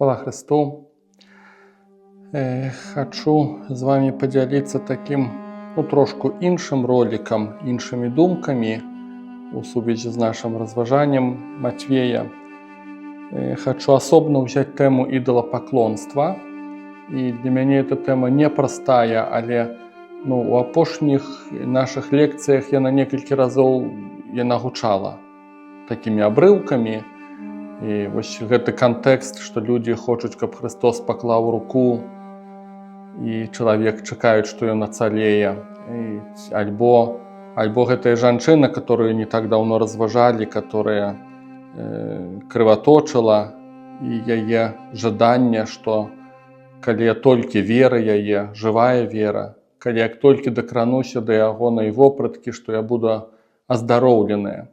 Хвала Христу. Хочу з вами поділитися таким, трошку іншим роликом, іншими думками у сувязі з нашим розважанням Матвея. Хочу особенно взять тему идолопоклонства. И для меня эта тема непростая, але у апошніх наших лекциях я на некалькі разоў гучала такими обрывками. І вось гэты кантэкст, што людзі хочуць, каб Христос паклаў руку, і чалавек чакаюць, што ён ацалее. Альбо гэтая жанчына, которую не так даўно разважалі, которая крываточыла, і яе жаданне, што калі я толькі вера яе, жывая вера, калі я толькі дакрануся да ягонай вопраткі, што я буду аздароўленая.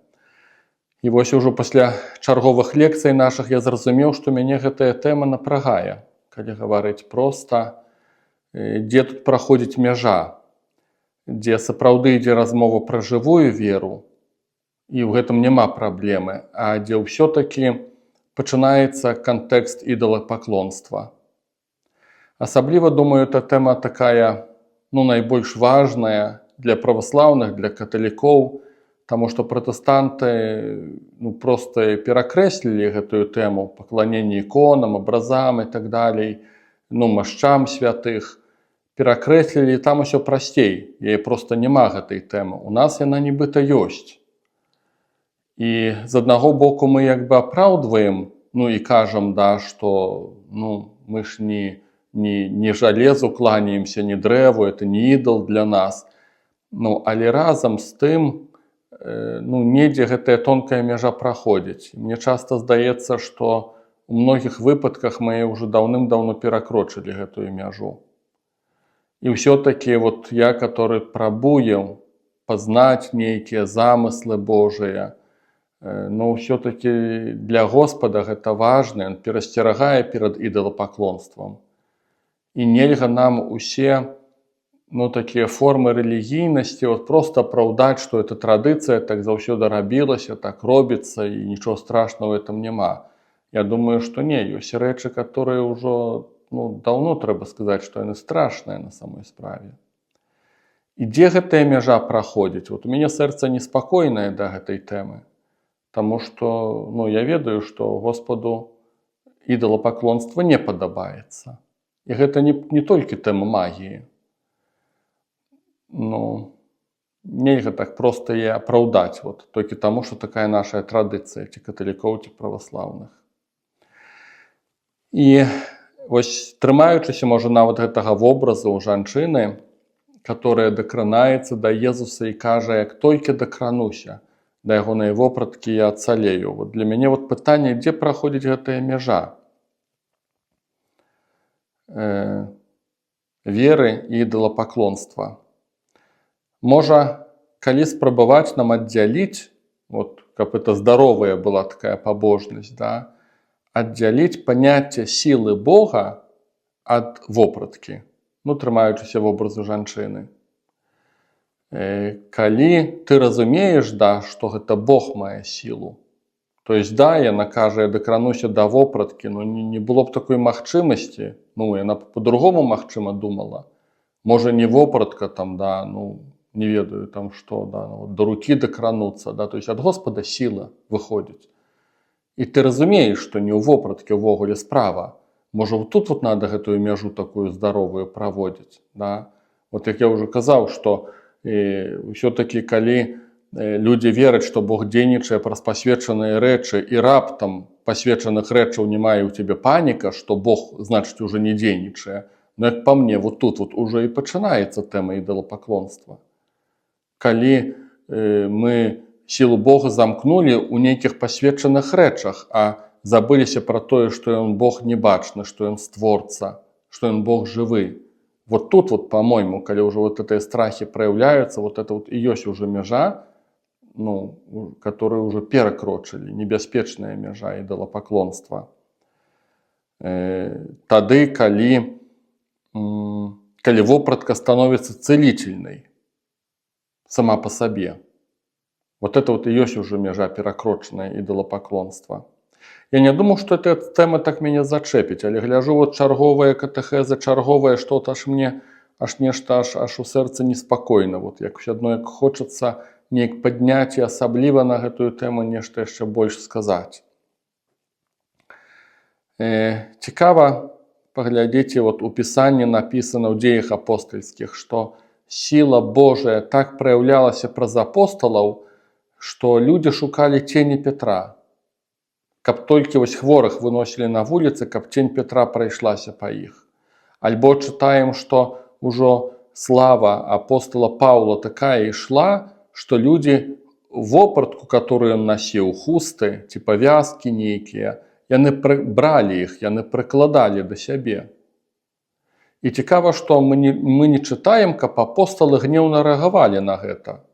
І вось ужо пасля чарговых лекцый нашых я зразумеў, што мяне гэтая тэма напрагае, калі гаварыць проста, дзе тут праходзіць мяжа, дзе сапраўды ідзе размова пра жывую веру, і ў гэтым няма праблемы, а дзе ўсё-такі пачынаецца кантэкст ідалапаклонства. Асабліва, думаю, эта тэма такая, найбольш важная для праваслаўных, для каталікоў, таму што пратэстанты проста перакрэслілі гэтую тэму пакланення іконам, абразам і так далей, машчам святых, перакрэслілі, там усё прасцей, яе проста няма гэтай тэмы. У нас яна нібыта ёсць. І з аднаго боку мы як бы апраўдваем, і кажам, што мы ж не жалезу кланяемся, не дрэву, это не ідол для нас. Але разам з тым, недзе гэтая тонкая мяжа праходзіць. Мне часта здаецца, што у многіх выпадках мы ўжо даўным-даўно перакрочылі гэтую мяжу. І ўсё-такі я, который прабуе пазнаць нейкія замыслы Божыя, ўсё-такі для Господа гэта важна, ён перасцерагае перад ідалапаклонствам. І нельга нам усе такія формы рэлігійнасці проста апраўдаць, што эта традыцыя так заўсёды рабілася, так робіцца, і нічого страшного в этом няма. Я думаю, што не, ёсць рэчы, которые ўжо даўно трэба сказаць, што яны страшныя на самой справе. І дзе гэтая мяжа праходзіць? У мяне сэрца неспакойнае да гэтай тэмы, таму што я ведаю, што Господу ідалапаклонства не падабаецца. І гэта не толькі тэма магіі. Нельга так проста яе апраўдаць, толькі таму, што такая наша традыцыя, ці каталікоў, ці праваслаўных. І вось трымаючыся, можа, нават гэтага вобразу ў жанчыны, которая дакранаецца да Езуса і кажа, як толькі дакрануся да ягонай вопраткі, я ацалею. Для мяне пытанне, дзе праходзіць гэтая мяжа веры і ідалапаклонства. Можа, калі спрабаваць нам аддзяліць, каб это здаровая была такая пабожнасць, аддзяліць паняцце сілы Бога ад вопраткі, трымаючыся вобразу жанчыны. Калі ты разумееш, што гэта Бог мае сілу, то есть, яна кажа, я дакрануся да вопраткі, не было б такой магчымасці, яна по-другому, магчыма, думала. Можа, не вопратка там, не ведаю, там што, до рукі дакрануцца, то есть ад Господа сіла выходзіць. І ты разумееш, што не ў вопраткі ўвогуле справа. Можа, тут надо гэтую мяжу такую здаровую праводзіць. Як я ўжо казаў, што ўсё-такі, калі людзі вераць, што Бог дзейнічае праз пасвечаныя рэчы, і раптам пасвечаных рэчаў не мае ў цябе паніка, што Бог, значыць, уже не дзейнічае. Як па мне, тут уже і пачынаецца тэма ідалапаклонства. Калі мы сілу Бога замкнулі ў нейкіх пасвечаных рэчах, а забыліся пра тое, што ён Бог небачны, што ён створца, што ён Бог жывы. Тут, по-моему, калі ўжо гэтыя страхі праяўляюцца, это і ёсць уже мяжа, которую уже перакрочылі, небяспечная мяжа ідалапаклонства. Тады, калі вопратка становіцца цэлительнай сама по сабе. Это і ёсць уже мяжа перакрочаная ідалапаклонства. Я не думаў, што эта тэма так мяне зачэпіць, але гляджу вот чарговыя катэхезы, чарговае што-то аж мне аж нешта аж у сэрцы неспакойна. Вот як усё адно як хочацца неяк падняць і асабліва на гэтую тэму нешта яшчэ больш сказаць. Цікава паглядзіце, вот у Пісанні напісана ў дзеях апостальскіх, што сіла Божая так праяўлялася праз апосталаў, што людзі шукалі цені Петра. Каб толькі вось хворых выносілі на вуліцы, каб цень Петра прайшлася па іх. Альбо чытаем, што ўжо слава апостола Паўла такая ішла, што людзі вопратку, которую ён насіў, хусты ці павязкі нейкія, яны бралі іх, яны прыкладалі да сябе. І цікава, што мы не чытаем, каб апосталы гнеўна рэагавалі на гэта.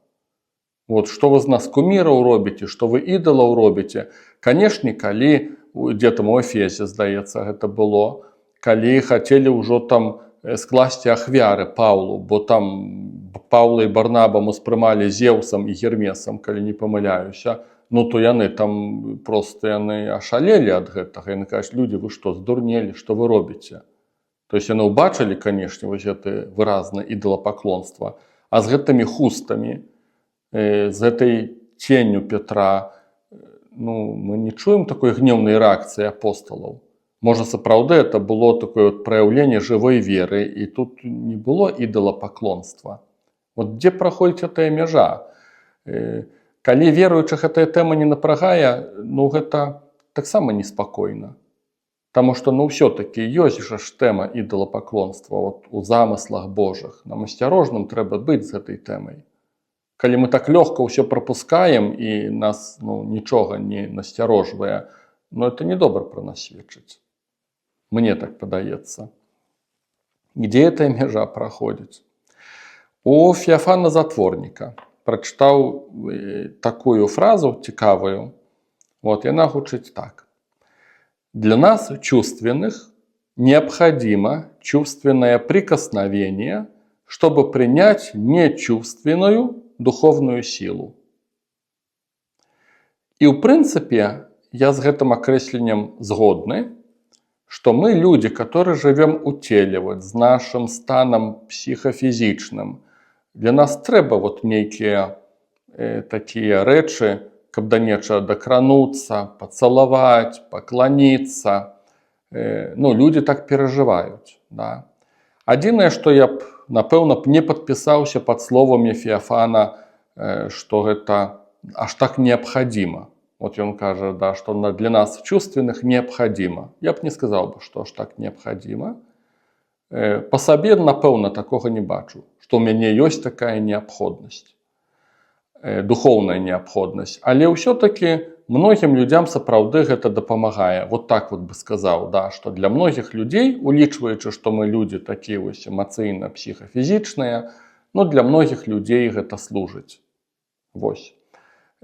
Вот, што вы з нас куміраў робіце, што вы ідалаў робіце. Канешне, калі, дзе там у Эфесе, здаецца, гэта было, калі хацелі ўжо там скласці ахвяры Паўлу, бо там Паўла і Барнаба успрымалі Зеўсам і Гермесам, калі не памыляюся, ну то яны там проста яны ашалелі ад гэтага. Яны кажуць, людзі, вы што, здурнелі, што вы робіце? То есть яны ўбачылі, канешне, вось гэта выразна ідалапаклонства, а з гэтымі хустамі, з гэтай ценню Петра, ну, мы не чуем такой гневной реакции апостолов. Может, сапраўды это было такое вот проявление живой веры, и тут не было идолопоклонства. Вот где проходит эта межа? Калі верующих эта тема не напрягае, ну, это так само неспокойно. Потому что, ну, все-таки есть же тема идолопоклонства вот, у замыслах Божьих. Нам осторожным треба быть с этой темой. Калі мы так лёгка ўсё прапускаем і нас нічога не насцярожвае, это не добра пра нас сведчыць. Мне так падаецца. Где эта мяжа праходзіць? У Феафана Затворніка прачытаў такую фразу цікавую. Вот, яна гучыць так. Для нас, чувственных, необходимо чувственное прикосновение, чтобы принять нечувственную духовную силу. И в принципе, я с этим окресленнем згодны, что мы люди, которые живем у теле, вот, с нашим станом психофизичным, для нас трэба вот некие такие речи, каб да нечага дакрануцца, пацалаваць, пакланіцца. Ну, люди так переживают. Да. Адзінае, што я б, напэўна, не падпісаўся пад словамі Феафана, што гэта аж так необходимо. Вот ён кажа, да, што для нас чувственных необходимо. Я б не сказаў бы, што аж так необходимо. Па сабе, напэўна, такога не бачу, што ў мяне ёсць такая неабходнасць, духоўная неабходнасць. Але ўсё-таки многім людзям сапраўды гэта дапамагае. Вот так вот бы сказаў, да, што для многіх людзей, улічваючы, што мы людзі такія вось эмацыйна-псіхафізічныя, ну, для многіх людзей гэта служыць. Вось.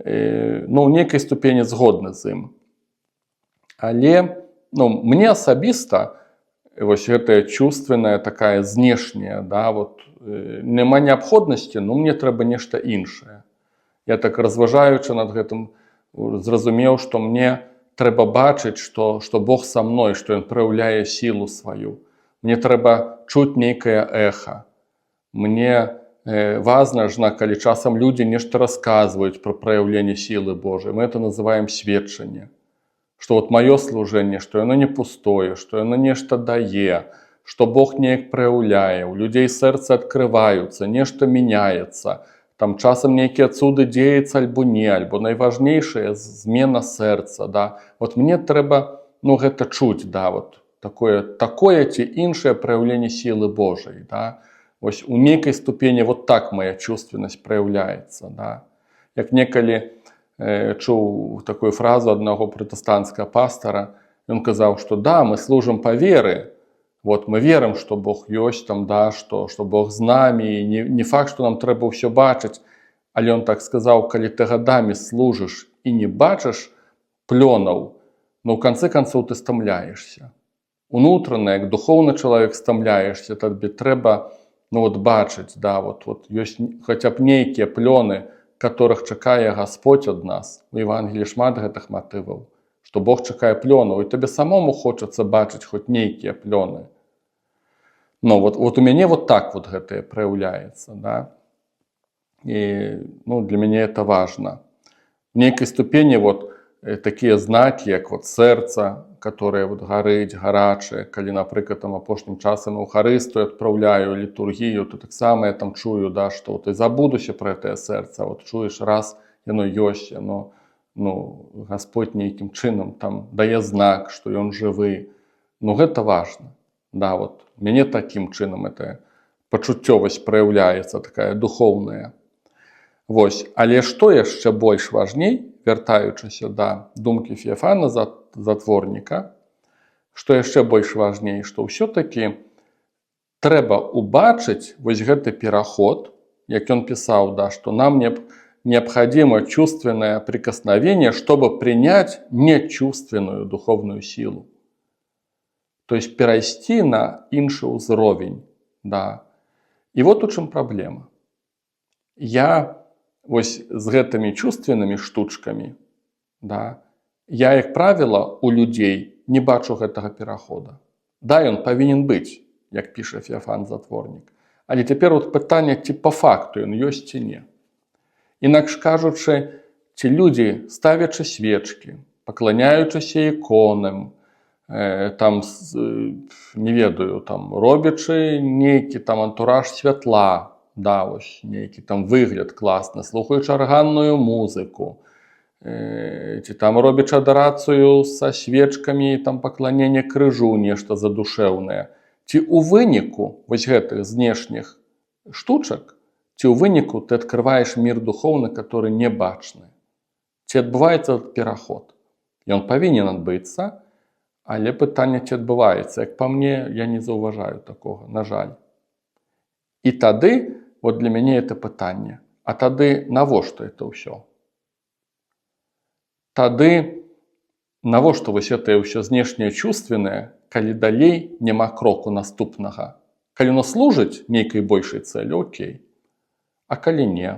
Ну, ў нейкай ступені згодны з ім. Але, ну, мне асабіста вось гэтая чувственная такая знешняя, да, вот, няма неабходнасці, ну, мне трэба нешта іншае. Я так разважаючы над гэтым зразумеў, што мне трэба бачыць, што Бог са мной, што Ён праяўляе сілу сваю. Мне трэба чуць нейкае эха. Мне важна, калі часам людзі нешта расказваюць пра праяўленне сілы Божай. Мы это называем сведчанне. Што вот маё служэнне, што яно не пустое, што яно нешта дае, што Бог неяк праяўляе, у людзей сэрцы адкрываюцца, нешта мяняецца. Там часам нейкія цуды дзеюцца альбо не, альбо найважнейшая змена сэрца, да. Вот мне трэба, ну, гэта чуць, да, вот такое ці іншае праяўленне сілы Божай, да. Вось у нейкай ступені вот так моя чувственнасць праяўляецца, да. Як некалі чуў такую фразу аднаго пратэстанцкага пастара, ён казаў, што да, мы служым па веры, вот мы верым, што Бог ёсць там, да, што Бог з намі, і не факт, што нам трэба ўсё бачыць, але ён так сказаў, калі ты гадамі служыш і не бачыш плёнаў, но ў канцы канцоў ты стамляешся. Унутрана, як духоўны чалавек стамляешся, табе трэба, ну, вот бачыць, да, вот ёсць хаця б нейкія плёны, которых чакае Господь ад нас. У Евангеліі шмат гэтых матываў, што Бог чакае плёнаў, і табе самому хочацца бачыць хоць нейкія плёны. Ну, вот у мяне вот так вот гэтае праяўляецца, да? І ну, для мяне это важно. В нейкай ступені вот такія знакі, як вот сэрца, которое вот гарыць, гарачае, калі, напрыклад, там апошнім часам Эўхарыстыю адпраўляю, літургію, то таксама я там чую, да, што вот і забудуся пра гэтае сэрца, вот чуеш раз, яно ёсць, яно, ну, Гасподь нейкім чынам там дае знак, што ён жывы. Ну, гэта важна. Да, вот мяне такім чынам это пачуццёвасць праяўляецца, такая духоўная. Вось, але што яшчэ больш важней, вяртаючыся да думкі Феафана Затворніка, што яшчэ больш важней, што ўсё-такі трэба убачыць вось гэты пераход, як ён пісаў, да, што нам необходимо чувственное прикосновение, чтобы принять нечувственную духовную силу. То есть перайсці на іншы ўзровень. Да. І вот у чым праблема. Я вось з гэтымі чувственнымі штучкамі, да, я, як правіла, у людзей не бачу гэтага перахода. Да, ён павінен быць, як піша Феафан Затворнік. Але цяпер вот пытанне, ці па факту ён ёсць ці не. Інакш кажучы, ці людзі, ставячы свечкі, пакланяючыся іконам, там, не ведаю, там, робячы нейкі там антураж святла, да, вось, нейкі там выгляд класны, слухаючы арганную музыку, ці там робячы адарацыю са свечкамі, там пакланенне крыжу, нешта задушэўнае. Ці ў выніку вось гэтых знешніх штучак, ці ў выніку ты адкрываеш мір духоўны, который не бачны. Ці адбываецца пераход. Ён павінен адбыцца, але пытанне, ці адбываецца. Як па мне, я не заўважаю такога, на жаль. І тады, вот для мяне это пытанне. А тады навошта это ўсё? Тады навошта вось гэтае ўсё знешняе чувственнае, калі далей няма кроку наступнага? Калі оно служыць нейкай большай цэлі, окей. А калі не?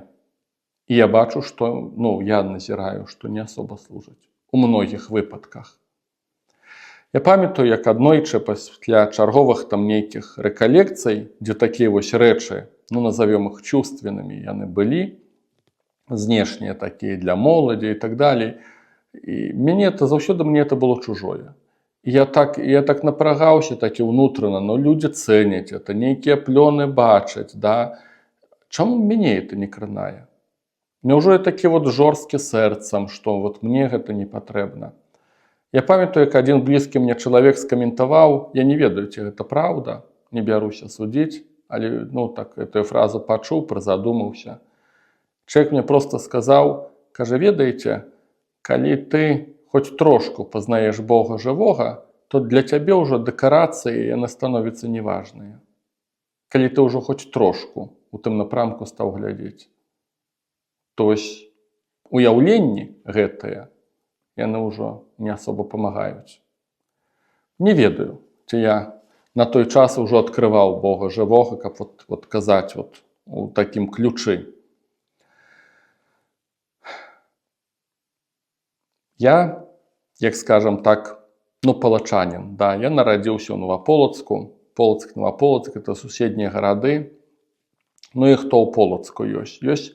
І я бачу, што, ну, я назіраю, што не асоба служыць. У многіх выпадках. Я памятаю, як аднойчы пасля чарговых там нейкіх рэкалекцый, дзе такія вось рэчы, ну, назовем іх чувственнымі, яны былі, знешнія такія для моладзі і так далей. І заўсёды мне это было чужое. І я так напрагаўся, так і ўнутрана, но людзі цэняць это, нейкія плёны бачаць, да. Чаму мяне это не кранае? Няўжо я такі вот жорсткі сэрцам, што вот мне гэта не патрэбна? Я памятаю, як адзін блізкі мне чалавек скаментаваў, я не ведаю, ці гэта праўда, не бяруся судзіць, але, ну, так, эту фразу пачуў, прызадумаўся. Чалавек мне проста сказаў, кажа, ведаеце, калі ты хоць трошку пазнаеш Бога жывога, то для цябе ўжо дэкарацыі яны становяцца неважныя. Калі ты ўжо хоць трошку у тым напрамку стаў глядзець. То вось уяўленні гэтыя, яны ўжо не асоба памагаюць. Не ведаю, ці я на той час ужо адкрываў Бога жывога, каб вот казаць вот у такім ключы. Я, як скажам так, ну, палачанін, да, я нарадзіўся ў Новаполацку. Полацк, Новаполацк, это суседнія гарады. Ну і хто ў Полацку ёсць? Ёсць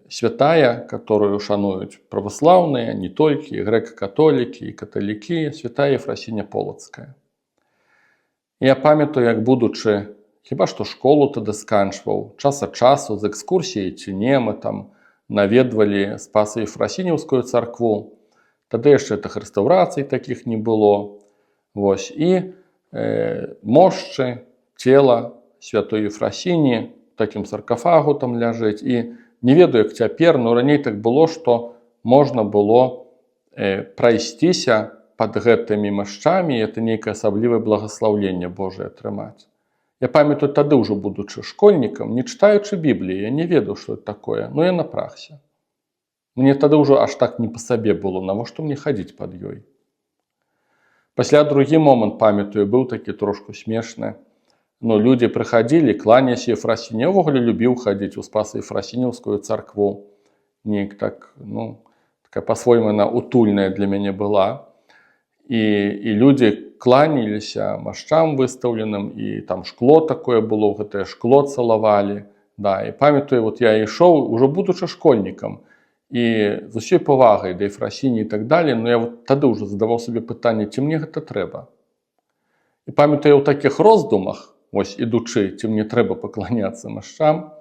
святая, которую шануюць праваслаўныя, не толькі, і грэка-католікі, і каталікі, святая Ефрасіня Полацкая. Я памятаю, як будучы, хіба што школу тады сканчваў, час ад часу з экскурсіяй ці не, мы там наведвалі Спаса-Ефрасініўскую царкву. Тады яшчэ тых рэстаўрацый такіх не было. Вось, і мошчы, цела святой Ефрасіні, такім саркафагу там ляжыць. І не ведаю, як цяпер, но раней так было, што можна было прайсціся пад гэтымі машчамі, і это нейкае асаблівае благаслаўленне Божае атрымаць. Я памятаю, тады ўжо будучы школьнікам, не чытаючы Бібліі, я не ведаў, што это такое, но я напрагся. Мне тады ўжо аж так не па сабе было, навошта мне хадзіць пад ёй. Пасля другі момант, памятаю, быў такі трошку смешны. Ну, людзі прыхадзілі, кланяся Ефрасіні. Я ўвогуле любіў хадзіць у Спаса-Ефрасініўскую царкву. Неяк так, ну, такая по-свойму она утульная для мяне была. І людзі кланяліся машчам выстаўленым, і там шкло такое было, гэтае шкло цалавалі. Да, і памятаю, вот я ішоў, ужо будучы школьнікам, і з усёй павагай да Ефрасіні і так далее, но я вот тады ўжо задаваў сабе пытанне, ці мне гэта трэба. І памятаю, ў такіх роздумах, вось ідучы, ці мне трэба пакланяцца машчам,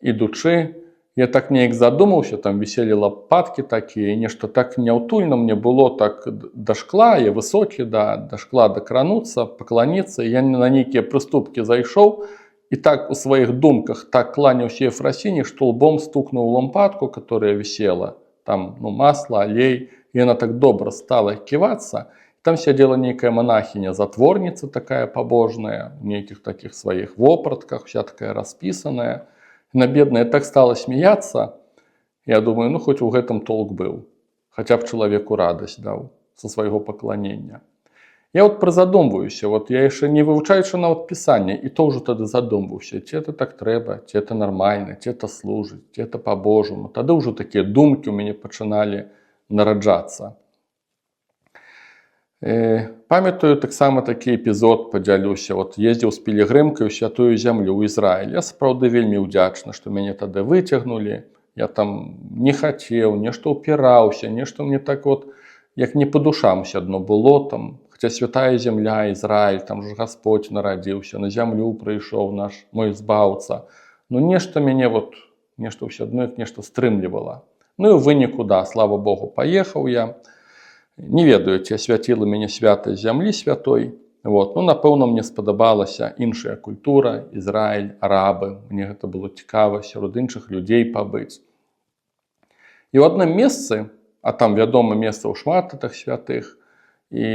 ідучы, я так неяк задумаўся, там віселі лапаткі такія, і нешта так няўтульна мне было так да шкла, я высокі, да шкла дакрануцца, пакланіцца, я на нейкія прыступкі зайшоў, і так у сваіх думках так кланяўся Ефрасіні, што лбом стукнуў лампадку, которая вісела, там масла, алей, і яна так добра стала ківацца. Там сядзела нейкая манахіня, затворніца такая пабожная, у нейкіх такіх сваіх вопратках, вся такая распісаная. На бедная так стала смеяться, я думаю, ну хоть у гэтым толк был, хотя б человеку радость дал со своего поклонения. Я вот призадумваюся, вот я еще не вывучаючи нават писання, и тоже тогда задумваўся, ці это так трэба, ці это нормально, ці это служить, ці это по-божому. Тогда уже такие думки у меня начинали нараджаться. Памятаю таксама такі эпізод, падзялюся, вот ездзіў з пілігрымкай у святую зямлю ў Ізраіль. Я сапраўды вельмі ўдзячны, што мяне тады выцягнулі. Я там не хацеў, нешта ўпіраўся, нешта мне так вот, як не па душам ўсё адно было там. Хаця святая зямля, Ізраіль, там ж Гасподзь нарадзіўся, на зямлю прыйшоў наш мой збаўца. Ну нешта мяне вот, нешта ўсё адно як нешта стрымлівала. Ну і ў выніку, да, слава Богу, паехаў я. Не ведаю, ці асвяціла мяне святасць зямлі святой. Вот. Ну, напэўна, мне спадабалася іншая культура, Ізраіль, арабы. Мне гэта было цікава сярод іншых людзей пабыць. І ў адным месцы, а там вядома месцаў шмат гэтых святых, і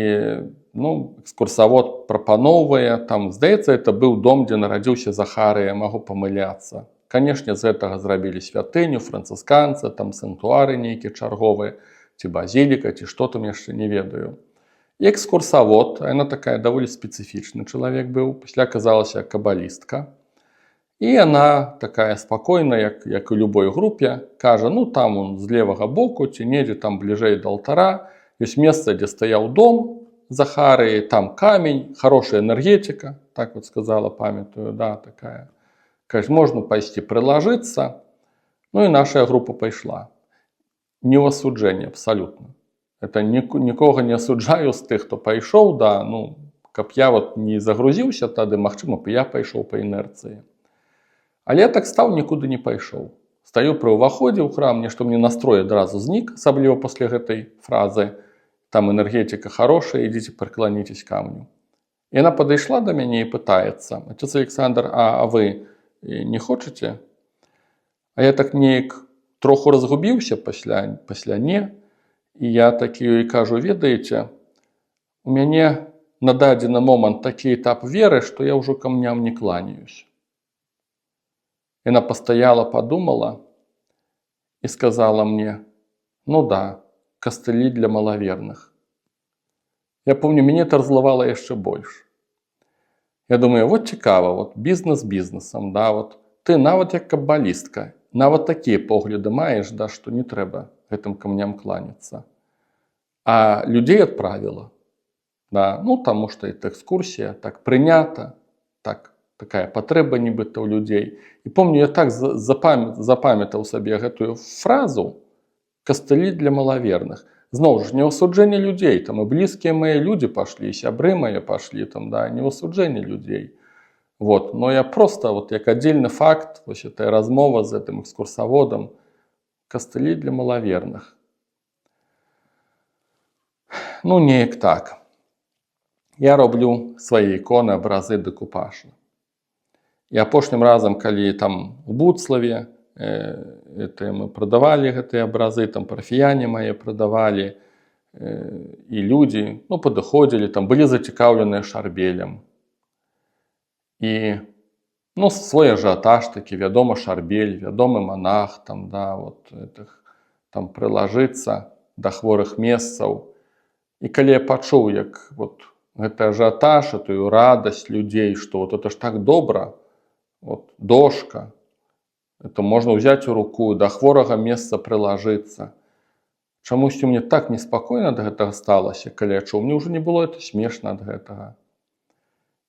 экскурсавод прапаноўвае, там, здаецца, это быў дом, дзе нарадзіўся Захарыя, магу памыляцца. Канешне, з гэтага зрабілі святыню, францысканца, там санктуары нейкія чарговыя, ці базіліка, ці што там яшчэ не ведаю. І экскурсавод, яна такая даволі спецыфічны чалавек быў, пасля аказалася кабалістка. І яна такая спакойная, як і любой групе, кажа, ну там з левага боку, ці недзе там бліжэй да алтара, ёсць месца, дзе стаяў дом Захарыі, там камень, хорошая энергетика, так вот сказала, памятаю, да, такая. Кажа, можна пайсці прылажыцца. Ну і наша група пайшла. Не ў асуджэнне, абсалютна. Это нікога не асуджаю з тых, хто пайшоў, да, ну, каб я вот не загрузіўся тады, магчыма, я пайшоў па інерцыі. Але я так стаў, нікуды не пайшоў. Стаю пры ўваходзе ў храм, нешта мне настрой адразу знік, асабліва пасля гэтай фразы. Там энергетика хорошая, ідзіце прыкланіцесь камню. Яна падышла да мяне і пытаецца, отец Александр, а вы не хочаце? А я так неяк троху разгубіўся пасля не, і я такі ёй кажу, ведаеце, у мяне на дадзены момант такі этап веры, што я ўжо камням не кланяюсь. Яна пастаяла, подумала і сказала мне, ну да, кастылі для малаверных. Я помню, мяне это раззлавала яшчэ больш. Я думаю, вот цікава, вот бізнес бізнесам, да, вот ты нават як кабалістка, нават такія погляды маеш, да, што не трэба гэтым камням кланяцца. А людзей адправіла. Да, ну, таму што это экскурсія, так прынята, так, такая патрэба нібыта ў людзей. І помню, я так запамятаў сабе гэтую фразу «кастылі для малаверных». Зноў ж, не ў асуджэнне людзей, там і блізкія мае людзі пашлі, сябры мае пашлі, там, да, не ў асуджэнне людзей. Вот. Но я просто, вот як отдельный факт, вот эта размова с этим экскурсоводом, кастылі для малаверных. Ну, неяк так. Я роблю свае іконы, абразы, дэкупажы. І апошнім разам, калі там у Буцлаве, мы прадавалі гэтыя абразы, там парафіяне мае прадавалі, і людзі, ну, падыходзілі, там былі зацікаўленыя шарбелем. І, ну, свой ажыятаж такі, вядома, шарбель, вядомы монах, там, да, вот, там прылажыцца да хворых месцаў. І калі я пачуў, як вот гэты ажыятаж, этую радасць людзей, што вот это ж так добра, вот, дошка, это можна ўзяць у руку, да хворага месца прылажыцца. Чамусьці мне так неспакойна ад гэтага сталася, калі я чуў, мне ўжо не было это смешна ад гэтага.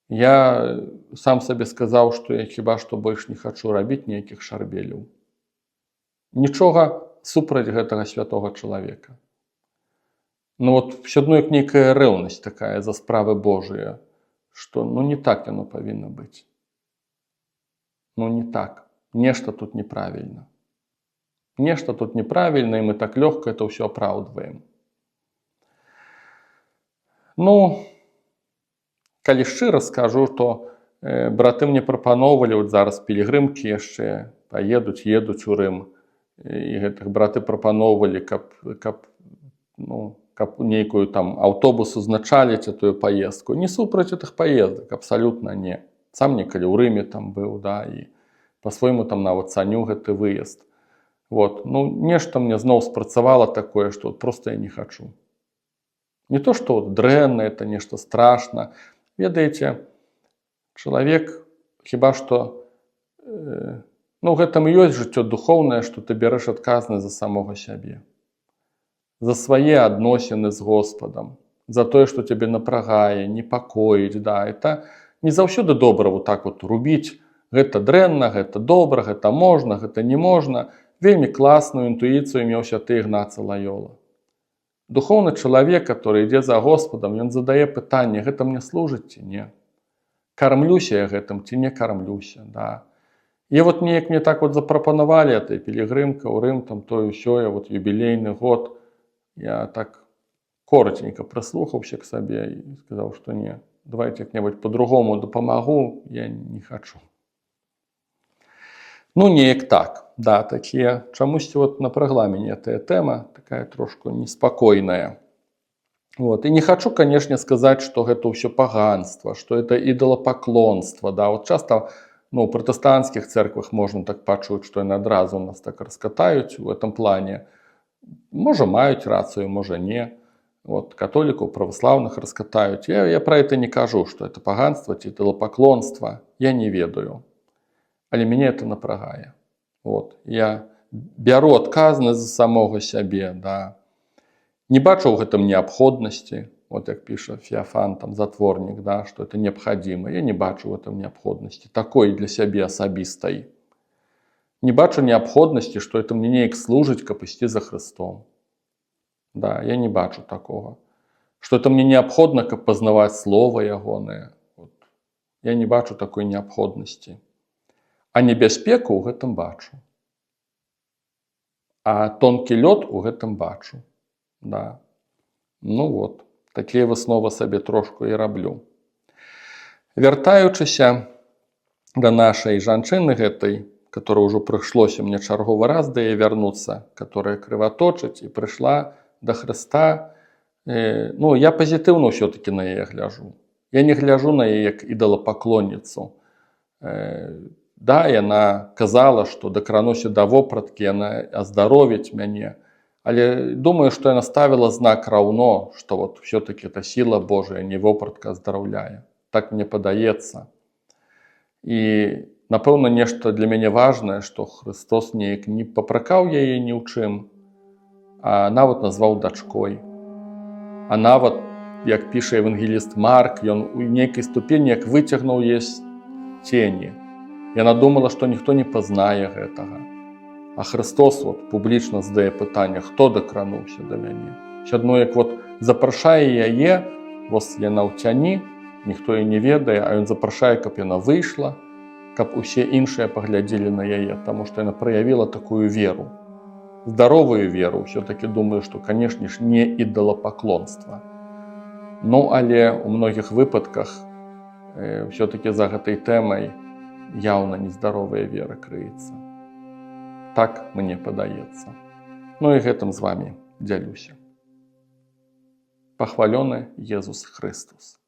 Я сам сабе сказаў, што я хіба што больш не хачу рабіць нейкіх шарбеляў. Нічога супраць гэтага святога чалавека. Ну вот все адно як нейкая рэўнасць такая за справы Божыя, што не так яно павінна быць. Не так. Нешта тут неправільна. Нешта тут неправільна, і мы так лёгка это ўсё апраўдваем. Калі шчыра скажу, то браты мне прапаноўвалі, от зараз пілігрымкі яшчэ едуць у Рым, і гэтых браты прапаноўвалі, каб нейкую там аўтобус узначаліць этую паездку. Не супраць гэтых паездак, абсалютна не. Сам некалі ў Рыме там быў, да, і па-свойму там нават цаню гэты выезд. Нешта мне зноў спрацавала такое, што проста я не хачу. Не то, што дрэнна, это нешта страшна. Ведаеце, чалавек хіба што у гэтым ёсць жыццё духоўнае, што ты бярэш адказнасць за самога сябе. За свае адносіны з Господам, за тое, што цябе напрагае, непакоіць, да, это не заўсёды добра вот так вот рубіць, гэта дрэнна, гэта добра, гэта можна, гэта не можна. Вельмі класную інтуіцыю меў святы Ігнацый Лайола. Духоўны чалавек, который ідзе за Господам, ён задае пытанне, гэта мне служыць ці не? Кармлюся я гэтым ці не кармлюся, да. І вот неяк мне так вот запрапанавалі этой пілігрымка ў Рым, там тое ўсё, юбілейны год. Я так коротенько прислухаўся к сабе і сказаў, што не, давайте як-небудзь по-другому дапамагу, я не хачу. Неяк так, да, такія, чамусьці вот напрагла мяне тая тэма, такая трошку неспакойная. І не хачу, канешне, сказаць, што гэта ўсё паганства, што это ідалапаклонства, да, вот часта у пратэстанцкіх цэрквах можна так пачуць, што яны адразу нас так раскатаюць у гэтым плане. Можа, маюць рацыю, можа, не. Католікаў, праваслаўных раскатаюць. Я пра это не кажу, што это паганства ці ідалапаклонства. Я не ведаю. Але мяне это напрагае. Я бяру адказнасць за самога сябе, да. Не бачу ў гэтым неабходнасці, як піша Феафан, там, затворнік, да, што это неабхадзіма. Я не бачу ў гэтым неабходнасці, такой для сябе асабістай. Не бачу неабходнасці, што это мне неяк служыць, каб ісці за Хрыстом. Да, я не бачу такога. Што это мне неабходна, каб пазнаваць слова ягонае. Я не бачу такой неабходнасці. А небяспеку ў гэтым бачу. А тонкі лёд у гэтым бачу. Да. Такія высновы сабе трошку і раблю. Вяртаючыся да нашай жанчыны гэтай, которая ўжо прыйшлося мне чарговы раз да яе вярнуцца, которая крываточыць і прыйшла да Хрыста. Я пазітыўна ўсё-такі на яе гляжу. Я не гляжу на яе як ідалапаклонніцу. Да, яна казала, што дакрануся да вопраткі, яна аздаровіць мяне. Але думаю, што яна ставіла знак раўно, што ўсё-такі это сіла Божая, не вопратка аздараўляе. Так мне падаецца. І напэўна, нешта для мяне важнае, што Хрыстос неяк не папракаў яе ні ў чым, а нават назваў дачкой. А нават, як піша евангеліст Марк, ён у нейкай ступені як выцягнуў яе з цені. Яна думала, што ніхто не пазнае гэтага. А Хрыстос публічна задае пытанне, хто дакрануўся да мяне. Усё адно як запрашае яе, яна ў цяні, ніхто і не ведае, а ён запрашае, каб яна выйшла, каб усе іншыя паглядзелі на яе, таму што яна праявіла такую веру. Здаровую веру, ўсё-такі думаю, што, канешне ж, не ідалапаклонства. Але ў многіх выпадках ўсё-такі за гэтай тэмай яўна нездаровая вера крыецца. Так мне падаецца. І гэтым з вамі дзялюся. Пахвалёны Езус Хрыстус.